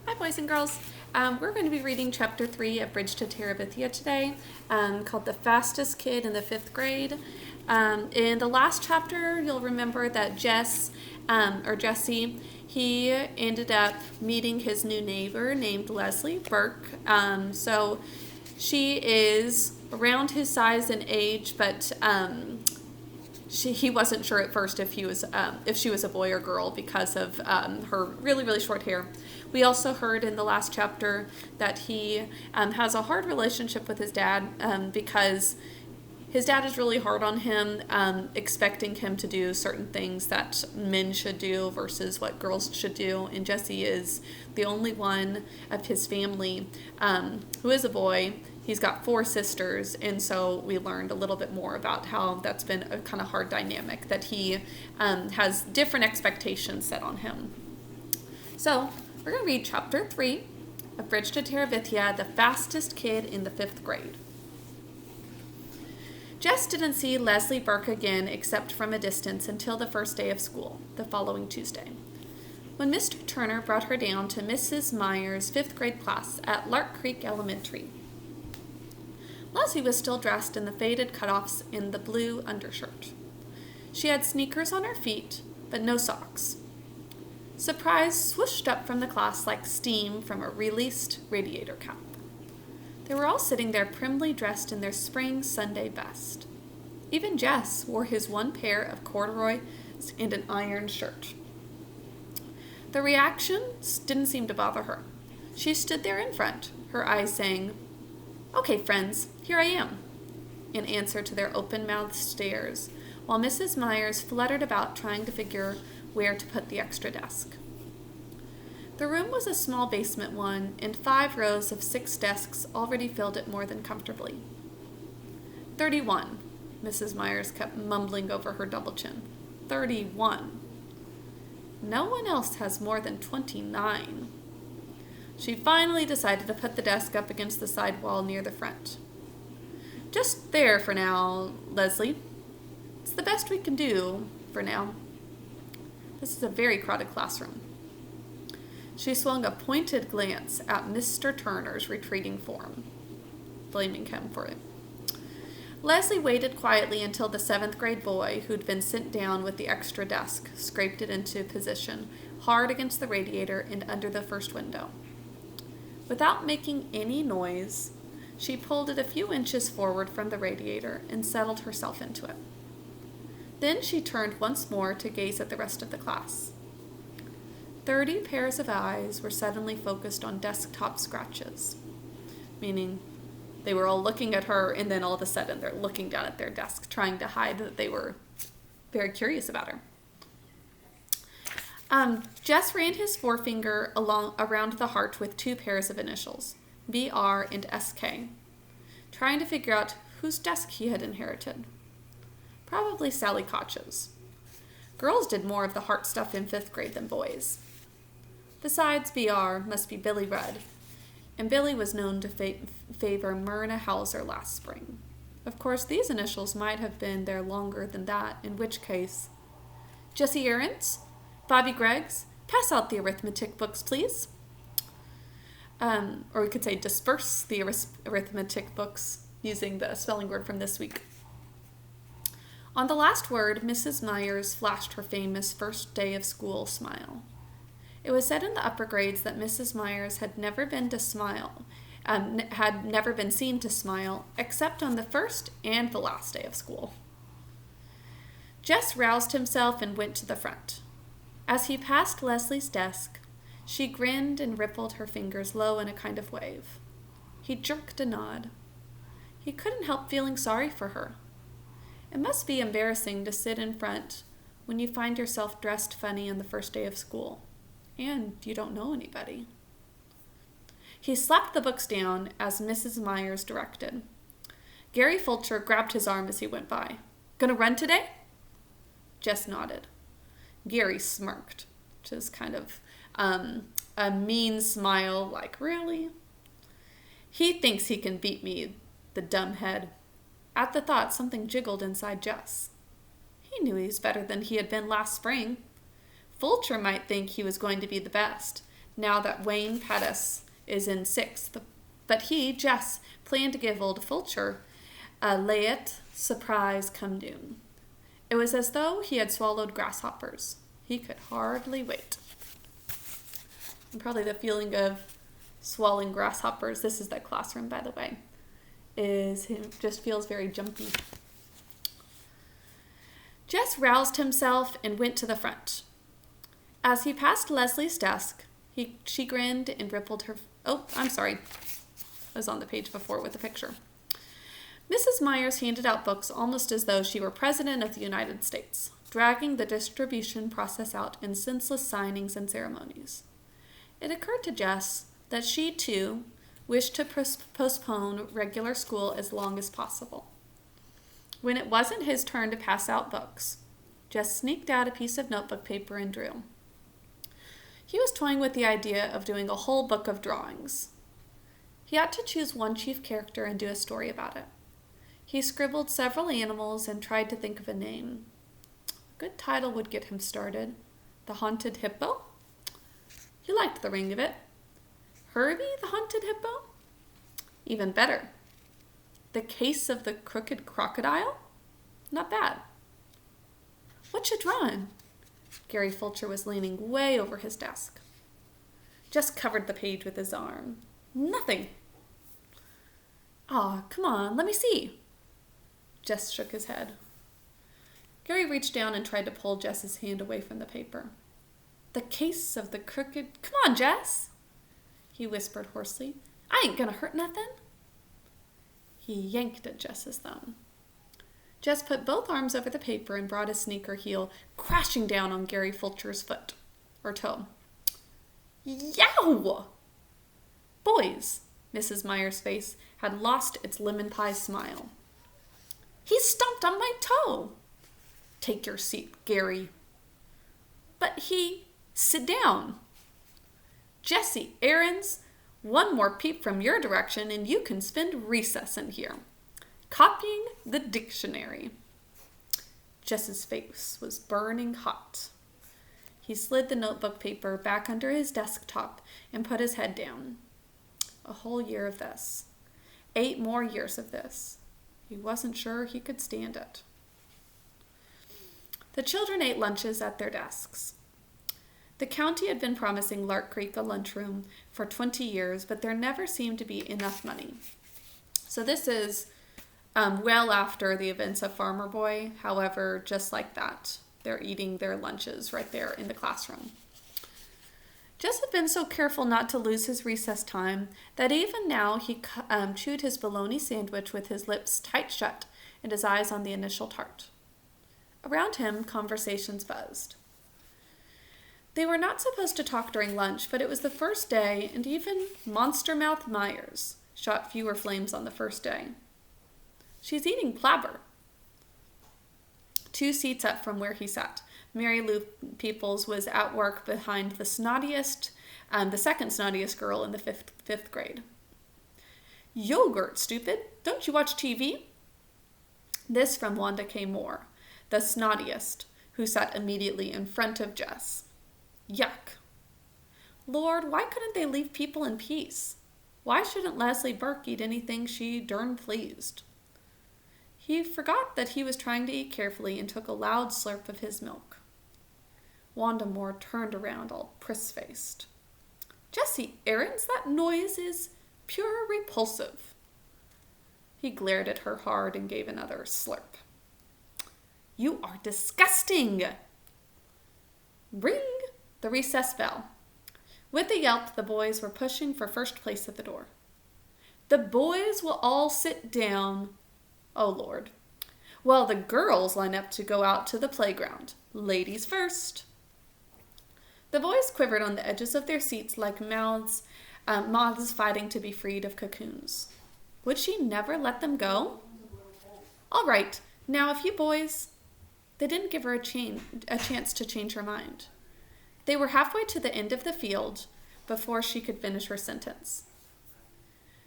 Hi, boys and girls. We're going to be reading chapter 3 of Bridge to Terabithia today, called The Fastest Kid in the 5th Grade. In the last chapter, you'll remember that Jesse, he ended up meeting his new neighbor named Leslie Burke. So she is around his size and age, but he wasn't sure at first if she was a boy or girl because of her really, really short hair. We also heard in the last chapter that he has a hard relationship with his dad because his dad is really hard on him, expecting him to do certain things that men should do versus what girls should do. And Jesse is the only one of his family who is a boy. He's got 4 sisters, and so we learned a little bit more about how that's been a kind of hard dynamic, that he has different expectations set on him. So we're going to read chapter 3 of Bridge to Terabithia, The Fastest Kid in the 5th Grade. Jess didn't see Leslie Burke again except from a distance until the first day of school, the following Tuesday, when Mr. Turner brought her down to Mrs. Meyer's 5th grade class at Lark Creek Elementary. Leslie was still dressed in the faded cutoffs and the blue undershirt. She had sneakers on her feet, but no socks. Surprise swooshed up from the class like steam from a released radiator cap. They were all sitting there primly dressed in their spring Sunday best. Even Jess wore his one pair of corduroys and an ironed shirt. The reactions didn't seem to bother her. She stood there in front, her eyes saying, "Okay, friends, here I am," in answer to their open-mouthed stares, while Mrs. Myers fluttered about trying to figure where to put the extra desk. The room was a small basement one, and 5 rows of 6 desks already filled it more than comfortably. 31, Mrs. Myers kept mumbling over her double chin. 31. No one else has more than 29. She finally decided to put the desk up against the side wall near the front. "Just there for now, Leslie. It's the best we can do for now. This is a very crowded classroom." She swung a pointed glance at Mr. Turner's retreating form, blaming him for it. Leslie waited quietly until the 7th grade boy, who'd been sent down with the extra desk, scraped it into position, hard against the radiator and under the first window. Without making any noise, she pulled it a few inches forward from the radiator and settled herself into it. Then she turned once more to gaze at the rest of the class. 30 pairs of eyes were suddenly focused on desktop scratches, meaning they were all looking at her, and then all of a sudden they're looking down at their desk, trying to hide that they were very curious about her. Jess ran his forefinger around the heart with 2 pairs of initials, BR and SK, trying to figure out whose desk he had inherited. Probably Sally Koch's. Girls did more of the heart stuff in 5th grade than boys. Besides BR must be Billy Rudd, and Billy was known to favor Myrna Hauser last spring. Of course, these initials might have been there longer than that, in which case, Jessie Aarons, Bobby Greggs, pass out the arithmetic books, please. Or we could say disperse the arithmetic books using the spelling word from this week. On the last word, Mrs. Myers flashed her famous first day of school smile. It was said in the upper grades that Mrs. Myers had never been seen to smile, except on the first and the last day of school. Jess roused himself and went to the front. As he passed Leslie's desk, she grinned and rippled her fingers low in a kind of wave. He jerked a nod. He couldn't help feeling sorry for her. It must be embarrassing to sit in front when you find yourself dressed funny on the first day of school, and you don't know anybody. He slapped the books down as Mrs. Myers directed. Gary Fulcher grabbed his arm as he went by. "Gonna run today?" Jess nodded. Gary smirked, which is kind of a mean smile, like, really? He thinks he can beat me, the dumbhead. At the thought, something jiggled inside Jess. He knew he was better than he had been last spring. Fulcher might think he was going to be the best, now that Wayne Pettis is in 6th. But he, Jess, planned to give old Fulcher a late surprise come doon. It was as though he had swallowed grasshoppers. He could hardly wait. And probably the feeling of swallowing grasshoppers, this is that classroom, by the way, is he just feels very jumpy. Jess roused himself and went to the front. As he passed Leslie's desk, she grinned and rippled her... Oh, I'm sorry. I was on the page before with the picture. Mrs. Myers handed out books almost as though she were President of the United States, dragging the distribution process out in senseless signings and ceremonies. It occurred to Jess that she, too, wished to postpone regular school as long as possible. When it wasn't his turn to pass out books, Jess sneaked out a piece of notebook paper and drew. He was toying with the idea of doing a whole book of drawings. He had to choose one chief character and do a story about it. He scribbled several animals and tried to think of a name. A good title would get him started. The Haunted Hippo? He liked the ring of it. Herbie the Haunted Hippo? Even better. The Case of the Crooked Crocodile? Not bad. What you drawing? Gary Fulcher was leaning way over his desk. Just covered the page with his arm. Nothing. Aw, come on, let me see. Jess shook his head. Gary reached down and tried to pull Jess's hand away from the paper. The Case of the Crooked... Come on, Jess, he whispered hoarsely. I ain't gonna hurt nothing. He yanked at Jess's thumb. Jess put both arms over the paper and brought his sneaker heel crashing down on Gary Fulcher's foot, or toe. Yow! Boys, Mrs. Myers' face had lost its lemon pie smile. He stomped on my toe. Take your seat, Gary. But he... Sit down. Jessie Aarons, one more peep from your direction and you can spend recess in here, copying the dictionary. Jess's face was burning hot. He slid the notebook paper back under his desktop and put his head down. A whole year of this. 8 more years of this. He wasn't sure he could stand it. The children ate lunches at their desks. The county had been promising Lark Creek a lunchroom for 20 years, but there never seemed to be enough money. So this is well after the events of Farmer Boy. However, just like that, they're eating their lunches right there in the classroom. Jess had been so careful not to lose his recess time that even now he chewed his bologna sandwich with his lips tight shut and his eyes on the initial tart. Around him, conversations buzzed. They were not supposed to talk during lunch, but it was the first day, and even Monster Mouth Myers shot fewer flames on the first day. She's eating plabber. 2 seats up from where he sat, Mary Lou Peoples was at work behind the second snottiest girl in the fifth grade. Yogurt, stupid! Don't you watch TV? This from Wanda K. Moore, the snottiest, who sat immediately in front of Jess. Yuck. Lord, why couldn't they leave people in peace? Why shouldn't Leslie Burke eat anything she darn pleased? He forgot that he was trying to eat carefully and took a loud slurp of his milk. Wanda Moore turned around all priss-faced. Jessie Aarons, that noise is pure repulsive. He glared at her hard and gave another slurp. You are disgusting! Ring! The recess bell. With a yelp, the boys were pushing for first place at the door. The boys will all sit down. Oh, Lord. Well, the girls line up to go out to the playground. Ladies first. The boys quivered on the edges of their seats like moths fighting to be freed of cocoons. Would she never let them go? All right, now if you boys... They didn't give her a chance to change her mind. They were halfway to the end of the field before she could finish her sentence.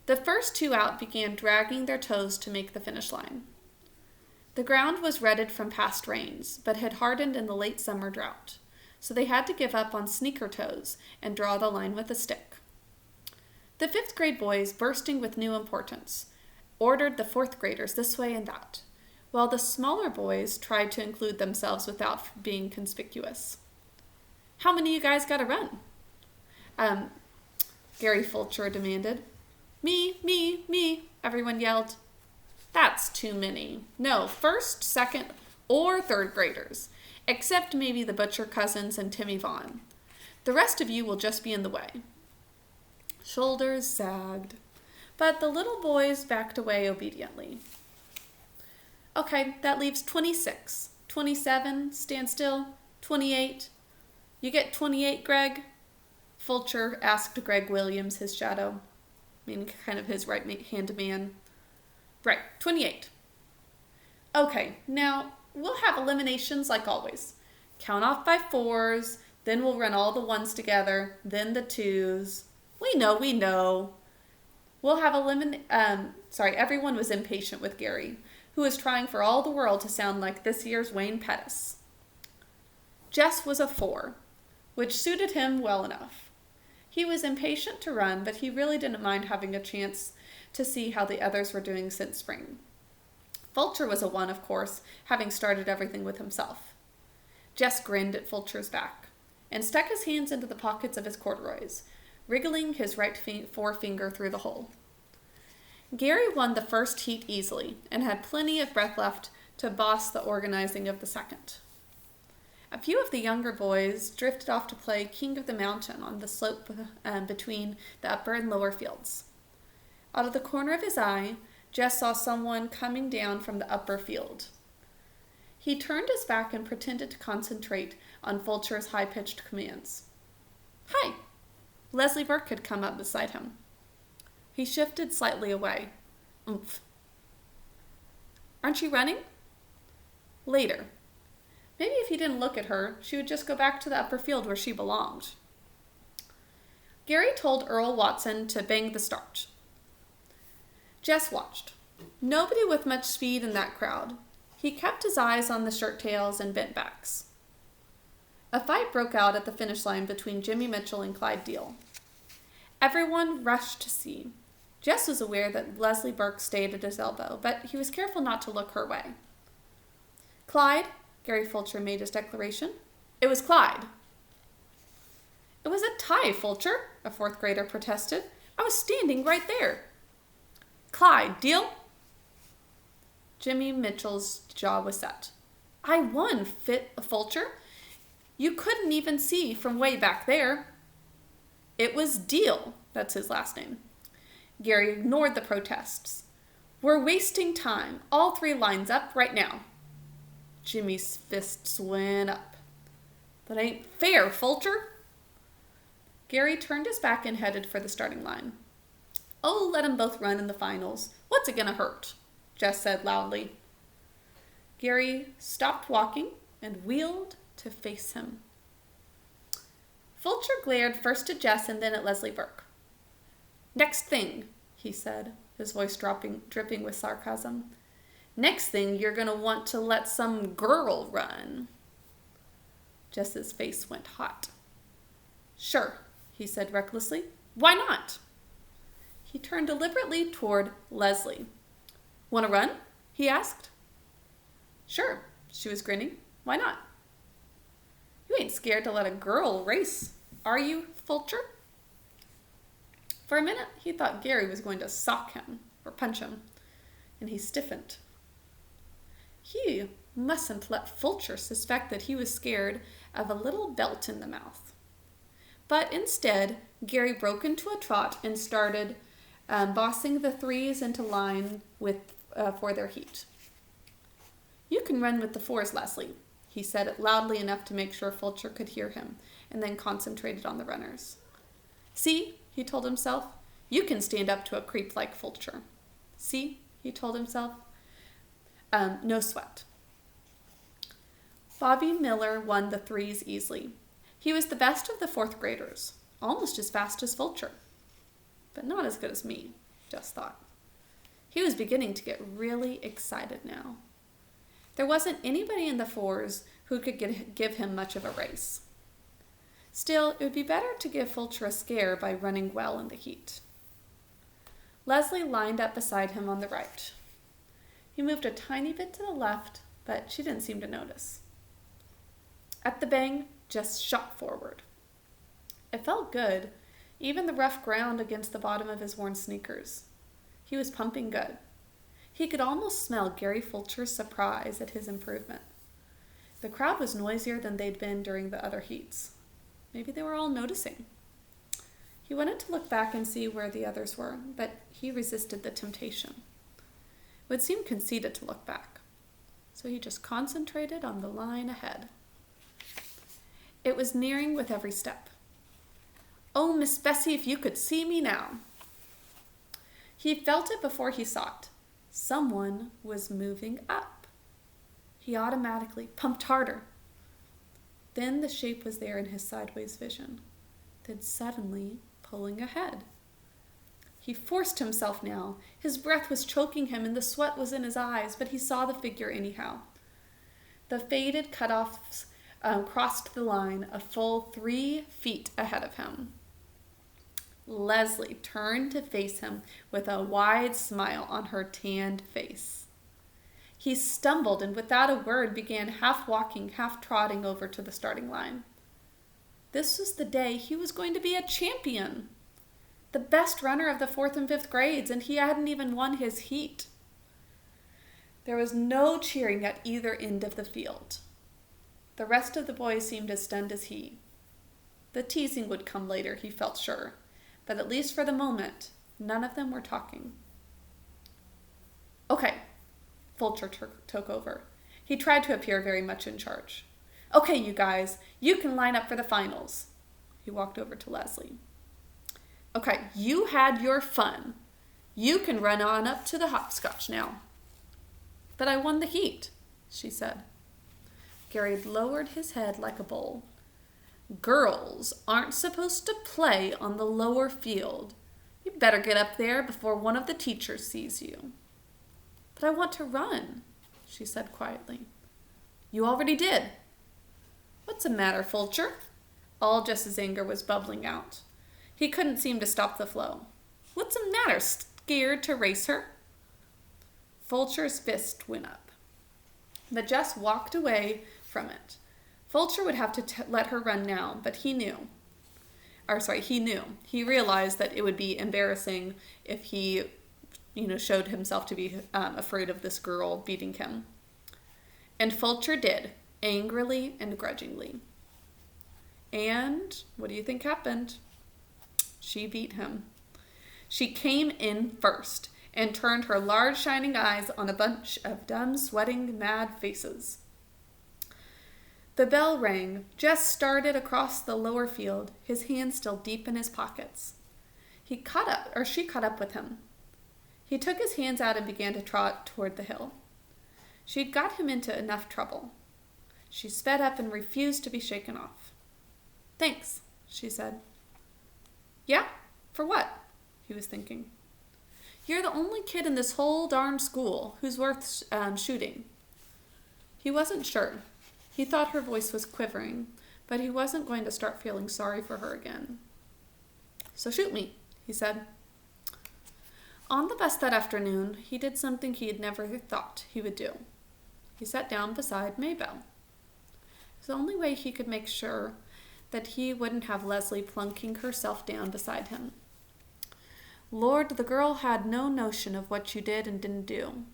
The first 2 out began dragging their toes to make the finish line. The ground was rutted from past rains, but had hardened in the late summer drought. so they had to give up on sneaker toes and draw the line with a stick. The 5th grade boys, bursting with new importance, ordered the 4th graders this way and that, while the smaller boys tried to include themselves without being conspicuous. "How many you guys gotta run?" Gary Fulcher demanded. Me, everyone yelled. "That's too many. No, 1st, 2nd, or 3rd graders, except maybe the Butcher cousins and Timmy Vaughn. The rest of you will just be in the way." Shoulders sagged, but the little boys backed away obediently. "Okay, that leaves 26, 27, stand still, 28. You get 28, Greg?" Fulcher asked Greg Williams, his shadow, meaning kind of his right-hand man. "Right, 28. Okay, now we'll have eliminations like always. Count off by 4s, then we'll run all the 1s together, then the 2s. We know. We'll have everyone was impatient with Gary, who was trying for all the world to sound like this year's Wayne Pettis. Jess was a 4, which suited him well enough. He was impatient to run, but he really didn't mind having a chance to see how the others were doing since spring. Fulcher was a 1, of course, having started everything with himself. Jess grinned at Fulcher's back and stuck his hands into the pockets of his corduroys, wriggling his right forefinger through the hole. Gary won the first heat easily and had plenty of breath left to boss the organizing of the second. A few of the younger boys drifted off to play King of the Mountain on the slope between the upper and lower fields. Out of the corner of his eye, Jess saw someone coming down from the upper field. He turned his back and pretended to concentrate on Fulcher's high-pitched commands. "Hi!" Leslie Burke had come up beside him. He shifted slightly away. "Oomph. Aren't you running?" Later. Maybe if he didn't look at her, she would just go back to the upper field where she belonged. Gary told Earl Watson to bang the start. Jess watched. Nobody with much speed in that crowd. He kept his eyes on the shirt tails and bent backs. A fight broke out at the finish line between Jimmy Mitchell and Clyde Deal. Everyone rushed to see. Jess was aware that Leslie Burke stayed at his elbow, but he was careful not to look her way. "Clyde," Gary Fulcher made his declaration. "It was Clyde." "It was a tie, Fulcher," a 4th grader protested. "I was standing right there." "Clyde, Deal?" Jimmy Mitchell's jaw was set. "I won, Fulcher. You couldn't even see from way back there." "It was Deal," that's his last name. Gary ignored the protests. "We're wasting time. All 3 lines up right now." Jimmy's fists went up. "That ain't fair, Fulcher." Gary turned his back and headed for the starting line. "Oh, let 'em both run in the finals. What's it gonna hurt?" Jess said loudly. Gary stopped walking and wheeled to face him. Fulcher glared first at Jess and then at Leslie Burke. "Next thing," he said, his voice dripping with sarcasm. "Next thing, you're going to want to let some girl run." Jess's face went hot. "Sure," he said recklessly. "Why not?" He turned deliberately toward Leslie. "Want to run?" he asked. "Sure," she was grinning. "Why not?" "You ain't scared to let a girl race, are you, Fulcher?" For a minute, he thought Gary was going to sock him or punch him, and he stiffened. He mustn't let Fulcher suspect that he was scared of a little belt in the mouth. But instead, Gary broke into a trot and started bossing the 3s into line for their heat. "You can run with the 4s, Leslie," he said it loudly enough to make sure Fulcher could hear him, and then concentrated on the runners. "See," he told himself, "you can stand up to a creep like Fulcher." "See," he told himself, "no sweat." Bobby Miller won the 3s easily. He was the best of the 4th graders, almost as fast as Fulcher. But not as good as me, Jess thought. He was beginning to get really excited now. There wasn't anybody in the 4s who could give him much of a race. Still, it would be better to give Fulcher a scare by running well in the heat. Leslie lined up beside him on the right. He moved a tiny bit to the left, but she didn't seem to notice. At the bang, Jess shot forward. It felt good, even the rough ground against the bottom of his worn sneakers. He was pumping good. He could almost smell Gary Fulcher's surprise at his improvement. The crowd was noisier than they'd been during the other heats. Maybe they were all noticing. He wanted to look back and see where the others were, but he resisted the temptation. It would seem conceited to look back, so he just concentrated on the line ahead. It was nearing with every step. "Oh, Miss Bessie, if you could see me now." He felt it before he saw it. Someone was moving up. He automatically pumped harder. Then the shape was there in his sideways vision, then suddenly pulling ahead. He forced himself now. His breath was choking him and the sweat was in his eyes, but he saw the figure anyhow. The faded cutoffs crossed the line a full 3 feet ahead of him. Leslie turned to face him with a wide smile on her tanned face. He stumbled and without a word began half walking, half trotting over to the starting line. This was the day he was going to be a champion, the best runner of the 4th and 5th grades, and he hadn't even won his heat. There was no cheering at either end of the field. The rest of the boys seemed as stunned as he. The teasing would come later, he felt sure, but at least for the moment, none of them were talking. "Okay," Fulcher took over. He tried to appear very much in charge. "Okay, you guys, you can line up for the finals." He walked over to Leslie. "Okay, you had your fun. You can run on up to the hopscotch now." "But I won the heat," she said. Gary lowered his head like a bull. "Girls aren't supposed to play on the lower field. You better get up there before one of the teachers sees you." "But I want to run," she said quietly. "You already did." "What's the matter, Fulcher?" All Jess's anger was bubbling out. He couldn't seem to stop the flow. "What's the matter? Scared to race her?" Fulcher's fist went up. But Jess walked away from it. Fulcher would have to let her run now, but he knew. He realized that it would be embarrassing if he, showed himself to be afraid of this girl beating him. And Fulcher did, angrily and grudgingly. And what do you think happened? She beat him. She came in first and turned her large shining eyes on a bunch of dumb, sweating, mad faces. The bell rang. Jess started across the lower field, his hands still deep in his pockets. She caught up with him. He took his hands out and began to trot toward the hill. She'd got him into enough trouble. She sped up and refused to be shaken off. "Thanks," she said. "Yeah? For what?" he was thinking. "You're the only kid in this whole darn school who's worth shooting." He wasn't sure. He thought her voice was quivering, but he wasn't going to start feeling sorry for her again. "So shoot me," he said. On the bus that afternoon, he did something he had never thought he would do. He sat down beside Maybelle. It was the only way he could make sure that he wouldn't have Leslie plunking herself down beside him. Lord, the girl had no notion of what you did and didn't do.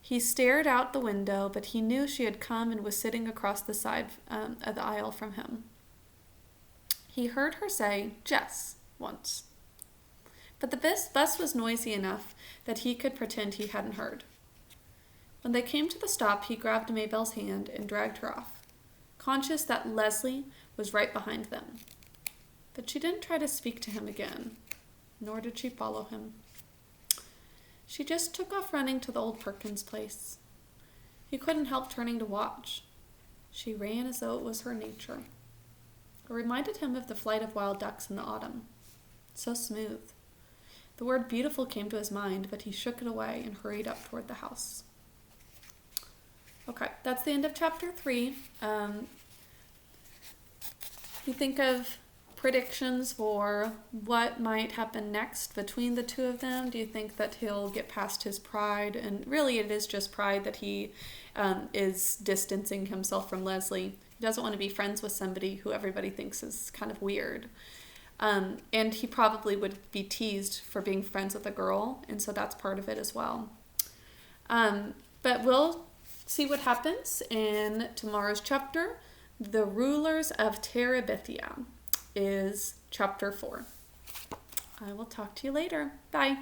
He stared out the window, but he knew she had come and was sitting across the side of the aisle from him. He heard her say, "Jess," once. But the bus was noisy enough that he could pretend he hadn't heard. When they came to the stop, he grabbed Maybelle's hand and dragged her off, conscious that Leslie was right behind them. But she didn't try to speak to him again, nor did she follow him. She just took off running to the old Perkins place. He couldn't help turning to watch. She ran as though it was her nature. It reminded him of the flight of wild ducks in the autumn. So smooth. The word beautiful came to his mind, but he shook it away and hurried up toward the house. Okay, that's the end of chapter 3. you think of predictions for what might happen next between the two of them? Do you think that he'll get past his pride? And really it is just pride that he is distancing himself from Leslie. He doesn't want to be friends with somebody who everybody thinks is kind of weird. And he probably would be teased for being friends with a girl, and so that's part of it as well. But we'll see what happens in tomorrow's chapter. The Rulers of Terabithia is chapter 4. I will talk to you later. Bye.